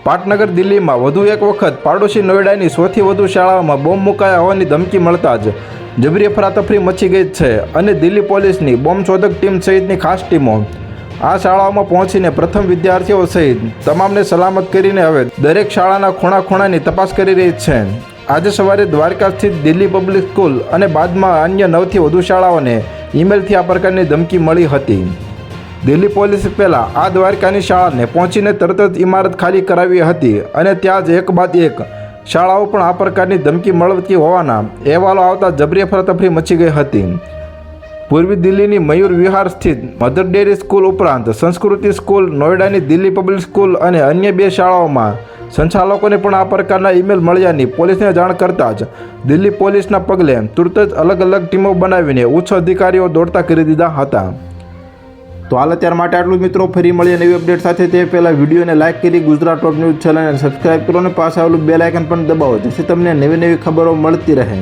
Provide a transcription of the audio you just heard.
પાટનગર દિલ્હીમાં વધુ એક વખત પાડોશી નોઈડાની સૌથી વધુ શાળાઓમાં બોમ્બ મુકાયા હોવાની ધમકી મળતા જ જબરી અફરાતફરી મચી ગઈ છે અને દિલ્હી પોલીસની બોમ્બ શોધક ટીમ સહિતની ખાસ ટીમો આ શાળાઓમાં પહોંચીને પ્રથમ વિદ્યાર્થીઓ સહિત તમામને સલામત કરીને હવે દરેક શાળાના ખૂણા-ખૂણાની તપાસ કરી રહી છે. આજે સવારે દ્વારકા સ્થિત દિલ્હી પબ્લિક સ્કૂલ અને બાદમાં અન્ય 9થી વધુ શાળાઓને ઈમેલથી આ પ્રકારની ધમકી મળી હતી. દિલ્હી પોલીસે પહેલાં આ દ્વારકાની શાળાને પહોંચીને તરત જ ઇમારત ખાલી કરાવી હતી અને ત્યાં જ એક બાદ એક શાળાઓ પણ આ પ્રકારની ધમકી મળતી હોવાના અહેવાલો આવતા જબરી અફરાતફરી મચી ગઈ હતી. પૂર્વી દિલ્હીની મયુર વિહાર સ્થિત મધર ડેરી સ્કૂલ ઉપરાંત સંસ્કૃતિ સ્કૂલ, નોઈડાની દિલ્હી પબ્લિક સ્કૂલ અને અન્ય 2 શાળાઓમાં સંચાલકોને પણ આ પ્રકારના ઈમેલ મળ્યાની પોલીસને જાણ કરતાં જ દિલ્હી પોલીસના પગલે તુરત જ અલગ અલગ ટીમો બનાવીને ઉચ્ચ અધિકારીઓ દોડતા કરી દીધા હતા. તો હાલ અત્યાર માટે આટલું મિત્રો. ફરી મળીએ નવી અપડેટ સાથે. તે પહેલાં વિડીયોને લાઇક કરી ગુજરાત ટોપ ન્યૂઝ ચેનલને સબસ્ક્રાઈબ કરો અને પાછળ આવેલું બેલ આઇકન પણ દબાવો જેથી તમને નવી નવી ખબરો મળતી રહે.